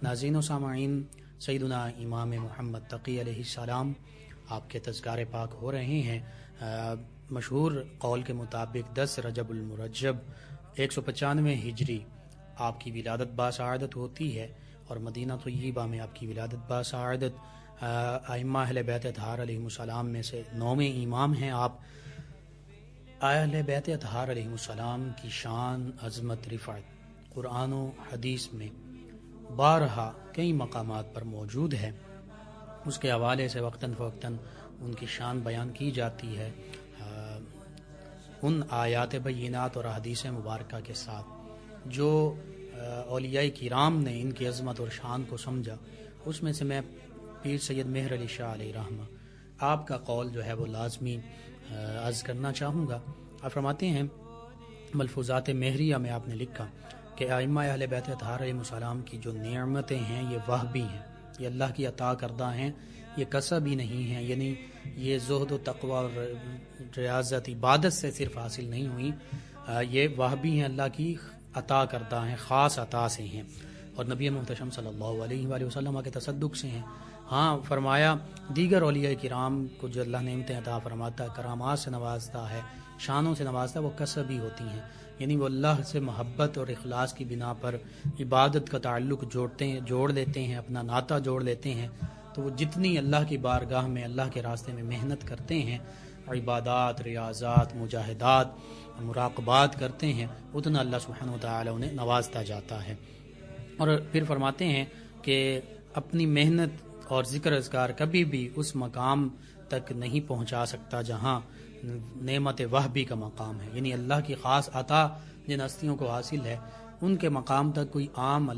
ناظرین و سامعین، سیدنا امام محمد تقی علیہ السلام آپ کے تذکار پاک ہو رہے ہیں۔ مشہور قول کے مطابق 10 رجب المرجب 195 ہجری آپ کی ولادت باسعادت ہوتی ہے، اور مدینہ طیبہ میں آپ کی ولادت باسعادت ائمہ اہل بیت اطہار علیہم السلام میں سے 9ویں امام ہیں آپ۔ اہل بیت اطہار علیہم السلام کی شان، عظمت، رفعت قرآن و حدیث میں بارہا کئی مقامات پر موجود ہے۔ اس کے حوالے سے وقتاً فوقتاً ان کی شان بیان کی جاتی ہے ان آیات بینات اور احادیث مبارکہ کے ساتھ جو اولیاء کرام نے ان کی عظمت اور شان کو سمجھا۔ اس میں سے میں پیر سید مہر علی شاہ علیہ رحمہ آپ کا قول جو ہے وہ لازمی عرض کرنا چاہوں گا۔ آپ فرماتے ہیں ملفوظات مہریہ میں آپ نے لکھا کہ ائمہ اہل بیت اطہار علیہ السلام کی جو نعمتیں ہیں یہ وہبی ہیں، یہ اللہ کی عطا کردہ ہیں، یہ کسبی نہیں ہیں، یعنی یہ زہد و تقوی اور ریاضت عبادت سے صرف حاصل نہیں ہوئی، یہ وہبی ہیں، اللہ کی عطا کردہ ہیں، خاص عطا سے ہیں، اور نبی محتشم صلی اللہ علیہ وآلہ وسلم کے تصدق سے ہیں۔ ہاں فرمایا دیگر اولیاء کرام کو جو اللہ نعمتیں عطا فرماتا ہے، کرامات سے نوازتا ہے، شانوں سے نوازتا ہے، وہ کسبی ہوتی ہیں، یعنی وہ اللہ سے محبت اور اخلاص کی بنا پر عبادت کا تعلق جوڑ لیتے ہیں، اپنا ناطہ جوڑ لیتے ہیں، تو وہ جتنی اللہ کی بارگاہ میں اللہ کے راستے میں محنت کرتے ہیں، عبادات، ریاضات، مجاہدات، مراقبات کرتے ہیں، اتنا اللہ سبحانہ وتعالی انہیں نوازتا جاتا ہے۔ اور پھر فرماتے ہیں کہ اپنی محنت اور ذکر اذکار کبھی بھی اس مقام تک نہیں پہنچا سکتا جہاں نعمت وہبی کا مقام ہے، یعنی اللہ کی خاص عطا جن ہستیوں کو حاصل ہے ان کے مقام تک کوئی عام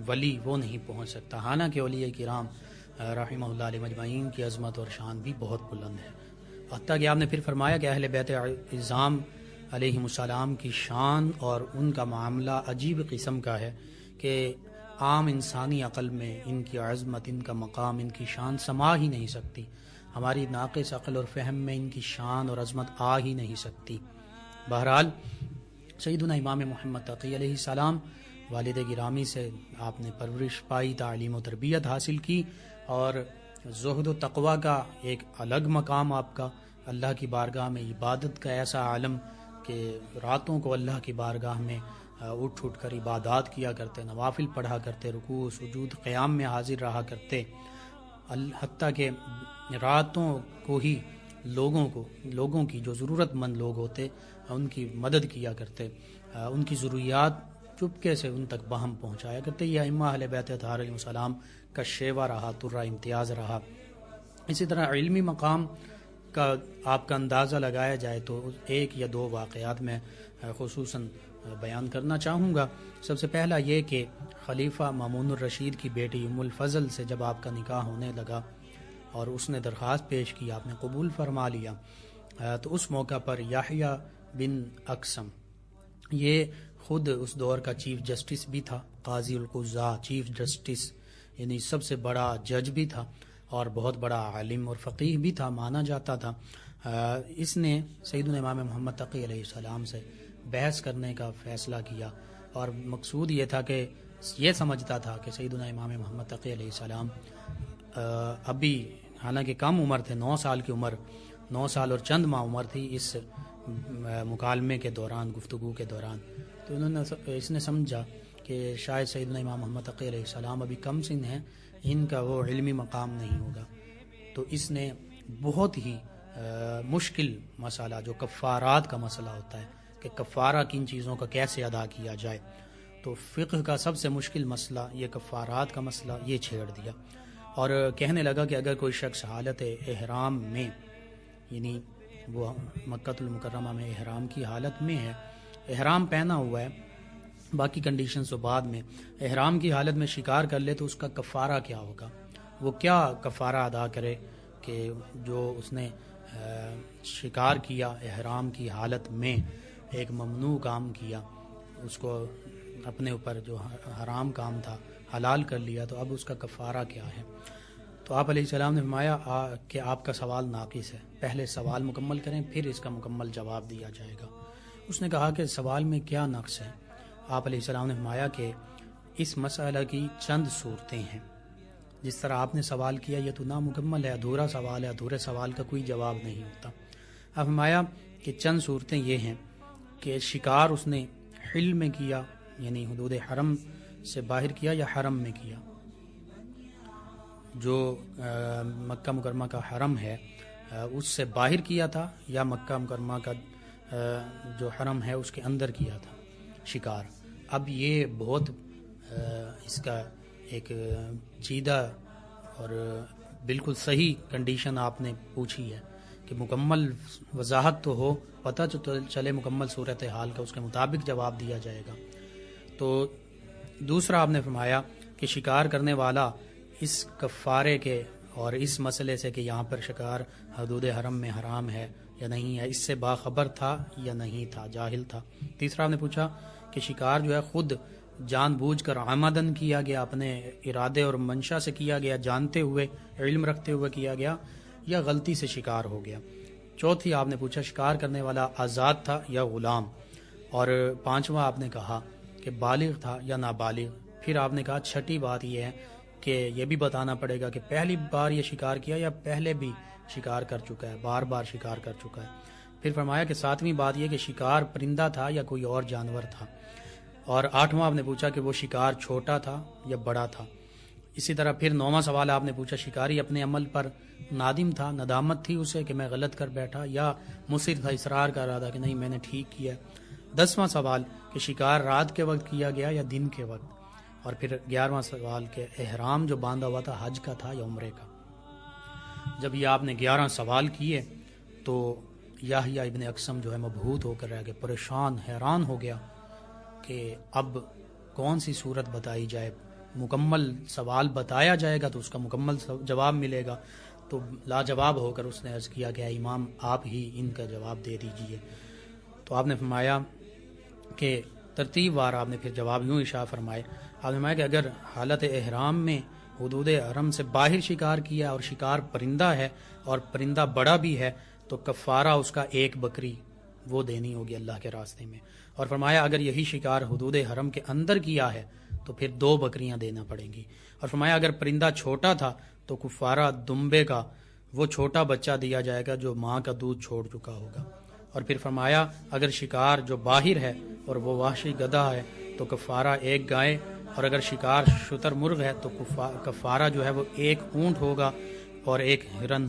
ولی وہ نہیں پہنچ سکتا۔ حالانکہ اولیاء کرام رحمہ اللہ علیہ مجمعین کی عظمت اور شان بھی بہت بلند ہے۔ حتیٰ کہ آپ نے پھر فرمایا کہ اہل بیت اعظام علیہم السلام کی شان اور ان کا معاملہ عجیب قسم کا ہے کہ عام انسانی عقل میں ان کی عظمت، ان کا مقام، ان کی شان سما ہی نہیں سکتی، ہماری ناقص عقل اور فہم میں ان کی شان اور عظمت آ ہی نہیں سکتی۔ بہرحال سیدنا امام محمد تقی علیہ السلام والد گرامی سے آپ نے پرورش پائی، تعلیم و تربیت حاصل کی، اور زہد و تقوی کا ایک الگ مقام آپ کا، اللہ کی بارگاہ میں عبادت کا ایسا عالم کہ راتوں کو اللہ کی بارگاہ میں اٹھ کر عبادات کیا کرتے، نوافل پڑھا کرتے، رکوع سجود قیام میں حاضر رہا کرتے، حتیٰ کہ راتوں کو ہی لوگوں کی جو ضرورت مند لوگ ہوتے ان کی مدد کیا کرتے، ان کی ضروریات چپکے سے ان تک بہم پہنچایا کرتے۔ یہ ائمہ اہل بیت اطہار علیہ السلام کا شیوا رہا، ترہ امتیاز رہا۔ اسی طرح علمی مقام کا آپ کا اندازہ لگایا جائے تو ایک یا دو واقعات میں خصوصاً بیان کرنا چاہوں گا۔ سب سے پہلا یہ کہ خلیفہ مامون الرشید کی بیٹی ام الفضل سے جب آپ کا نکاح ہونے لگا اور اس نے درخواست پیش کی، آپ نے قبول فرما لیا، تو اس موقع پر یحییٰ بن اقسم یہ خود اس دور کا چیف جسٹس بھی تھا، قاضی القضاء، چیف جسٹس، یعنی سب سے بڑا جج بھی تھا اور بہت بڑا عالم اور فقیہ بھی تھا، مانا جاتا تھا۔ اس نے سیدنا امام محمد تقی علیہ السلام سے بحث کرنے کا فیصلہ کیا، اور مقصود یہ تھا کہ یہ سمجھتا تھا کہ سیدنا امام محمد تقی علیہ السلام ابھی حالانکہ کم عمر تھے، 9 سال کی عمر، 9 سال اور چند ماہ عمر تھی اس مکالمے کے دوران، گفتگو کے دوران، تو اس نے سمجھا کہ شاید سیدنا امام محمد تقی علیہ السلام ابھی کم سن ہیں، ان کا وہ علمی مقام نہیں ہوگا، تو اس نے بہت ہی مشکل مسئلہ جو کفارات کا مسئلہ ہوتا ہے کہ کفارہ کن چیزوں کا کیسے ادا کیا جائے، تو فقہ کا سب سے مشکل مسئلہ یہ کفارات کا مسئلہ یہ چھیڑ دیا، اور کہنے لگا کہ اگر کوئی شخص حالت احرام میں، یعنی وہ مکہ المکرمہ میں احرام کی حالت میں ہے، احرام پہنا ہوا ہے، باقی کنڈیشنز تو بعد میں، احرام کی حالت میں شکار کر لے تو اس کا کفارہ کیا ہوگا، وہ کیا کفارہ ادا کرے کہ جو اس نے شکار کیا احرام کی حالت میں، ایک ممنوع کام کیا، اس کو اپنے اوپر جو حرام کام تھا حلال کر لیا، تو اب اس کا کفارہ کیا ہے؟ تو آپ علیہ السلام نے فرمایا کہ آپ کا سوال ناقص ہے، پہلے سوال مکمل کریں پھر اس کا مکمل جواب دیا جائے گا۔ اس نے کہا کہ سوال میں کیا نقص ہے؟ آپ علیہ السلام نے فرمایا کہ اس مسئلہ کی چند صورتیں ہیں. جس طرح آپ نے سوال کیا یہ تو نامکمل ہے، ادھورا سوال ہے، ادھورے سوال کا کوئی جواب نہیں ہوتا. اب فرمایا کہ چند صورتیں یہ ہیں کہ شکار اس نے حل میں کیا، یعنی حدود حرم سے باہر کیا، یا حرم میں کیا. جو مکہ مکرمہ کا حرم ہے اس سے باہر کیا تھا، یا مکہ مکرمہ کا جو حرم ہے اس کے اندر کیا تھا شکار. اب یہ بہت اس کا ایک چیدہ اور بالکل صحیح کنڈیشن آپ نے پوچھی ہے کہ مکمل وضاحت تو ہو، پتہ چلے مکمل صورتحال کا، اس کے مطابق جواب دیا جائے گا. تو دوسرا آپ نے فرمایا کہ شکار کرنے والا اس کفارے کے اور اس مسئلے سے کہ یہاں پر شکار حدود حرم میں حرام ہے یا نہیں ہے، اس سے باخبر تھا یا نہیں تھا، جاہل تھا. تیسرا آپ نے پوچھا کہ شکار جو ہے خود جان بوجھ کر عمدن کیا گیا، اپنے ارادے اور منشا سے کیا گیا، جانتے ہوئے علم رکھتے ہوئے کیا گیا، یا غلطی سے شکار ہو گیا. چوتھی آپ نے پوچھا شکار کرنے والا آزاد تھا یا غلام. اور پانچواں آپ نے کہا کہ بالغ تھا یا نابالغ. پھر آپ نے کہا چھٹی بات یہ ہے کہ یہ بھی بتانا پڑے گا کہ پہلی بار یہ شکار کیا یا پہلے بھی شکار کر چکا ہے، بار بار شکار کر چکا ہے. پھر فرمایا کہ ساتویں بات یہ کہ شکار پرندہ تھا یا کوئی اور جانور تھا. اور آٹھواں آپ نے پوچھا کہ وہ شکار چھوٹا تھا یا بڑا تھا. اسی طرح پھر نوواں سوال آپ نے پوچھا شکاری اپنے عمل پر نادم تھا، ندامت تھی اسے کہ میں غلط کر بیٹھا، یا مصر تھا، اصرار کر رہا تھا کہ نہیں میں نے ٹھیک کیا. 10واں سوال کہ شکار رات کے وقت کیا گیا یا دن کے وقت. اور پھر 11واں سوال کہ احرام جو باندھا ہوا تھا حج کا تھا یا عمرے کا. جب یہ آپ نے 11 سوال کیے تو یحییٰ ابن اقسم جو ہے مبہوت ہو کر رہ گیا، پریشان حیران ہو گیا کہ اب کون سی صورت بتائی جائے. مکمل سوال بتایا جائے گا تو اس کا مکمل جواب ملے گا. تو لاجواب ہو کر اس نے عرض کیا کہ امام آپ ہی ان کا جواب دے دیجئے. تو آپ نے فرمایا کہ ترتیب وار آپ نے پھر جواب یوں ارشاد فرمائے. آپ نے فرمایا کہ اگر حالت احرام میں حدود حرم سے باہر شکار کیا اور شکار پرندہ ہے اور پرندہ بڑا بھی ہے تو کفارہ اس کا 1 بکری وہ دینی ہوگی اللہ کے راستے میں. اور فرمایا اگر یہی شکار حدود حرم کے اندر کیا ہے تو پھر 2 بکریاں دینا پڑیں گی. اور فرمایا اگر پرندہ چھوٹا تھا تو کفارہ دمبے کا وہ چھوٹا بچہ دیا جائے گا جو ماں کا دودھ چھوڑ چکا ہوگا. اور پھر فرمایا اگر شکار جو باہر ہے اور وہ وحشی گدھا ہے تو کفارہ 1 گائے، اور اگر شکار شتر مرغ ہے تو کفارہ جو ہے وہ 1 اونٹ ہوگا اور 1 ہرن.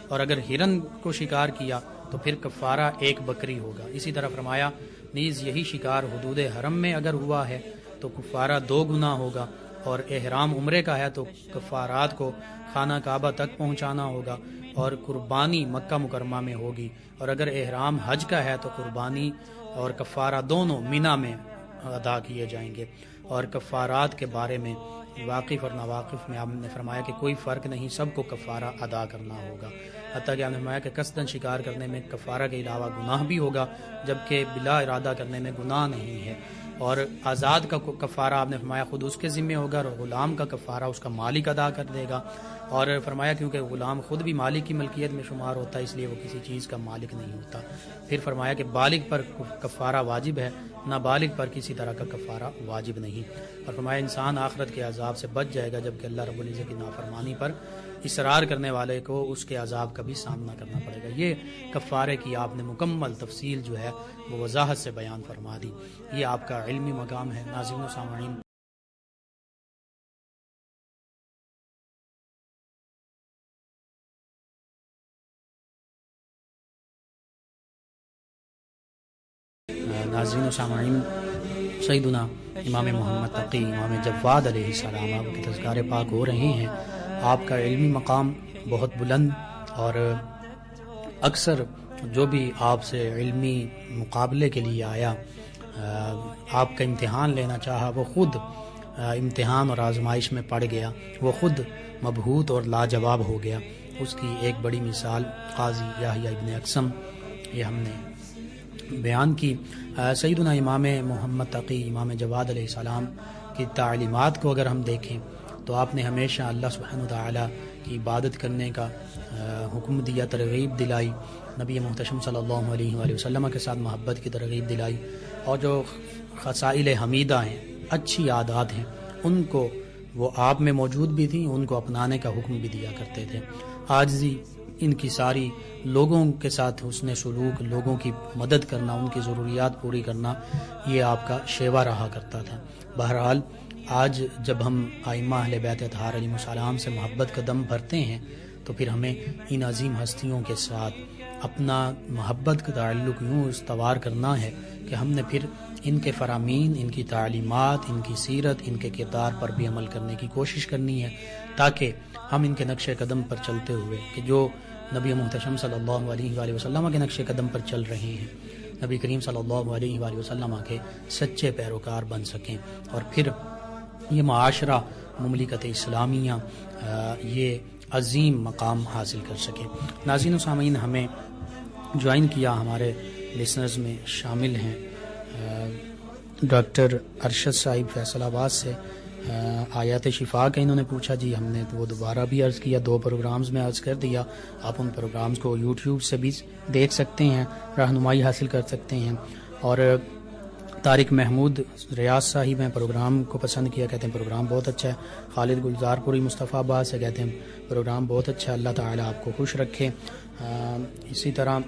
اور اگر ہرن کو شکار کیا تو پھر کفارہ 1 بکری ہوگا. اسی طرح فرمایا نیز یہی شکار حدود حرم میں اگر ہوا ہے تو کفارہ 2 گنا ہوگا. اور احرام عمرے کا ہے تو کفارات کو خانہ کعبہ تک پہنچانا ہوگا اور قربانی مکہ مکرمہ میں ہوگی. اور اگر احرام حج کا ہے تو قربانی اور کفارہ دونوں مینا میں ادا کیے جائیں گے. اور کفارات کے بارے میں واقف اور ناواقف میں آپ نے فرمایا کہ کوئی فرق نہیں، سب کو کفارہ ادا کرنا ہوگا. حتیٰ کہ آپ نے فرمایا کہ قصداً شکار کرنے میں کفارہ کے علاوہ گناہ بھی ہوگا جبکہ بلا ارادہ کرنے میں گناہ نہیں ہے. اور آزاد کا کفارہ آپ نے فرمایا خود اس کے ذمہ ہوگا، اور غلام کا کفارہ اس کا مالک ادا کر دے گا. اور فرمایا کیونکہ غلام خود بھی مالک کی ملکیت میں شمار ہوتا ہے اس لیے وہ کسی چیز کا مالک نہیں ہوتا. پھر فرمایا کہ بالغ پر کفارہ واجب ہے، نابالغ پر کسی طرح کا کفارہ واجب نہیں. اور فرمایا انسان آخرت کے عذاب سے بچ جائے گا جبکہ اللہ رب العزت کی نافرمانی پر اصرار کرنے والے کو اس کے عذاب کا بھی سامنا کرنا پڑے گا. یہ کفارے کی آپ نے مکمل تفصیل جو ہے وہ وضاحت سے بیان فرما دی. یہ آپ کا علمی مقام ہے. ناظرین و سامعین، سیدنا امام محمد تقی امام جواد علیہ السلام آپ کے تذکار پاک ہو رہے ہیں. آپ کا علمی مقام بہت بلند، اور اکثر جو بھی آپ سے علمی مقابلے کے لیے آیا، آپ کا امتحان لینا چاہا، وہ خود امتحان اور آزمائش میں پڑ گیا، وہ خود مبہوت اور لاجواب ہو گیا. اس کی ایک بڑی مثال قاضی یحییٰ ابن اقسم یہ ہم نے بیان کی. سیدنا امام محمد تقی امام جواد علیہ السلام کی تعلیمات کو اگر ہم دیکھیں تو آپ نے ہمیشہ اللہ سبحانہ وتعالی کی عبادت کرنے کا حکم دیا، ترغیب دلائی، نبی محتشم صلی اللہ علیہ وآلہ وسلم کے ساتھ محبت کی ترغیب دلائی، اور جو خصائل حمیدہ ہیں، اچھی عادات ہیں، ان کو وہ آپ میں موجود بھی تھیں، ان کو اپنانے کا حکم بھی دیا کرتے تھے۔ عاجزی ان کی ساری، لوگوں کے ساتھ حسن سلوک، لوگوں کی مدد کرنا، ان کی ضروریات پوری کرنا، یہ آپ کا شیوا رہا کرتا تھا۔ بہرحال آج جب ہم ائمہ اہل بیت اطہار علیہم السلام سے محبت کا دم بھرتے ہیں تو پھر ہمیں ان عظیم ہستیوں کے ساتھ اپنا محبت کا تعلق یوں استوار کرنا ہے کہ ہم نے پھر ان کے فرامین، ان کی تعلیمات، ان کی سیرت، ان کے کردار پر بھی عمل کرنے کی کوشش کرنی ہے، تاکہ ہم ان کے نقش قدم پر چلتے ہوئے کہ جو نبی محتشم صلی اللہ علیہ وآلہ وسلم کے نقش قدم پر چل رہے ہیں، نبی کریم صلی اللہ علیہ وآلہ وسلم کے سچے پیروکار بن سکیں، اور پھر یہ معاشرہ مملکت اسلامیہ یہ عظیم مقام حاصل کر سکے۔ ناظرین و سامعین، ہمیں جوائن کیا ہمارے لسنرز میں شامل ہیں ڈاکٹر ارشد صاحب فیصل آباد سے، آیات شفا کا انہوں نے پوچھا جی، ہم نے وہ دوبارہ بھی عرض کیا، 2 پروگرامز میں عرض کر دیا، آپ ان پروگرامز کو یوٹیوب سے بھی دیکھ سکتے ہیں، رہنمائی حاصل کر سکتے ہیں۔ اور طارق محمود ریاض صاحب ہیں، پروگرام کو پسند کیا، کہتے ہیں پروگرام بہت اچھا ہے۔ خالد گلزار پوری مصطفیٰ آباد سے کہتے ہیں پروگرام بہت اچھا ہے، اللہ تعالیٰ آپ کو خوش رکھے۔ اسی طرح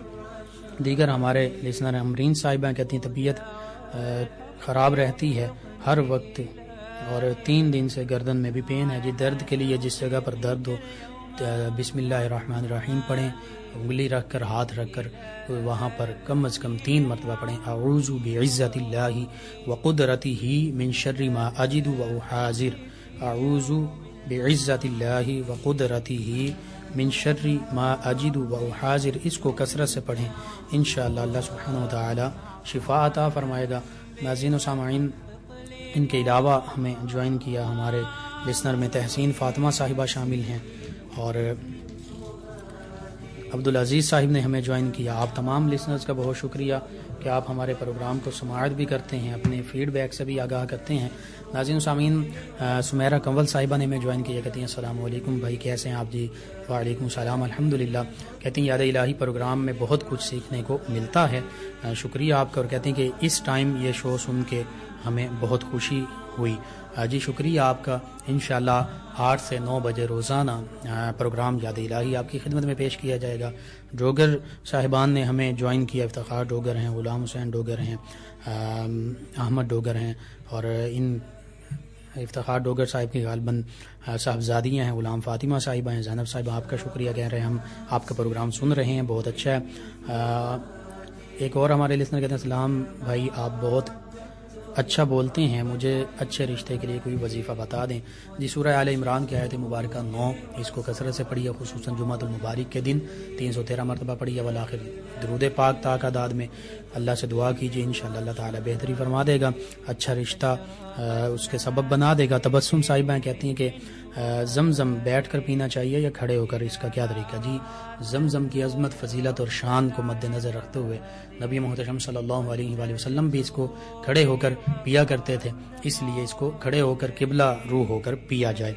دیگر ہمارے لسنر امرین صاحبہ کہتی ہیں طبیعت خراب رہتی ہے ہر وقت، اور 3 دن سے گردن میں بھی پین ہے جی، درد کے لیے جس جگہ پر درد ہو بسم اللہ الرحمن الرحیم پڑھیں، انگلی رکھ کر، ہاتھ رکھ کر وہاں پر کم از کم 3 مرتبہ پڑھیں، اعوذ بعزت اللہ وقدرتہ من شر ما اجد واحاذر، اعوذ بعزت اللہ وقدرتہ من شر ما اجد واحاذر، اس کو کثرت سے پڑھیں، انشاءاللہ اللہ سبحانہ و تعالی شفا عطا فرمائے گا۔ ناظرین و سامعین، ان کے علاوہ ہمیں جوائن کیا ہمارے لسنر میں تحسین فاطمہ صاحبہ شامل ہیں، اور عبدالعزیز صاحب نے ہمیں جوائن کیا۔ آپ تمام لسنرز کا بہت شکریہ کہ آپ ہمارے پروگرام کو سماعت بھی کرتے ہیں، اپنے فیڈ بیک سے بھی آگاہ کرتے ہیں۔ ناظرین و سامعین، سمیرہ کنول صاحبہ نے ہمیں جوائن کیا، کہتی ہیں السلام علیکم بھائی، کیسے ہیں آپ؟ جی وعلیکم السلام، الحمدللہ۔ کہتی ہیں یاد الہی پروگرام میں بہت کچھ سیکھنے کو ملتا ہے، شکریہ آپ کا، اور کہتی ہیں کہ اس ٹائم یہ شو سن کے ہمیں بہت خوشی ہوئی۔ جی شکریہ آپ کا، انشاءاللہ 8 سے 9 بجے روزانہ پروگرام یاد الہی آپ کی خدمت میں پیش کیا جائے گا۔ ڈوگر صاحبان نے ہمیں جوائن کیا، افتخار ڈوگر ہیں، غلام حسین ڈوگر ہیں، احمد ڈوگر ہیں، اور ان افتخار ڈوگر صاحب کی غالباً صاحبزادیاں ہیں، غلام فاطمہ صاحبہ ہیں، زینب صاحبہ، آپ کا شکریہ کہہ رہے ہیں، ہم آپ کا پروگرام سن رہے ہیں، بہت اچھا ہے۔ ایک اور ہمارے لسنر کہتے ہیں السلام بھائی، آپ بہت اچھا بولتے ہیں، مجھے اچھے رشتے کے لیے کوئی وظیفہ بتا دیں۔ جی سورہ آل عمران کی آیت مبارکہ 9، اس کو کثرت سے پڑھیے، خصوصاً جمعۃ المبارک کے دن 313 مرتبہ پڑھیے، والآخر درود پاک تعداد میں اللہ سے دعا کیجیے، انشاءاللہ اللہ تعالیٰ بہتری فرما دے گا، اچھا رشتہ اس کے سبب بنا دے گا۔ تبسم صاحبہ کہتی ہیں کہ زمزم بیٹھ کر پینا چاہیے یا کھڑے ہو کر، اس کا کیا طریقہ؟ جی زمزم کی عظمت، فضیلت اور شان کو مد نظر رکھتے ہوئے نبی محتشم صلی اللہ علیہ وآلہ وسلم بھی اس کو کھڑے ہو کر پیا کرتے تھے، اس لیے اس کو کھڑے ہو کر قبلہ روح ہو کر پیا جائے۔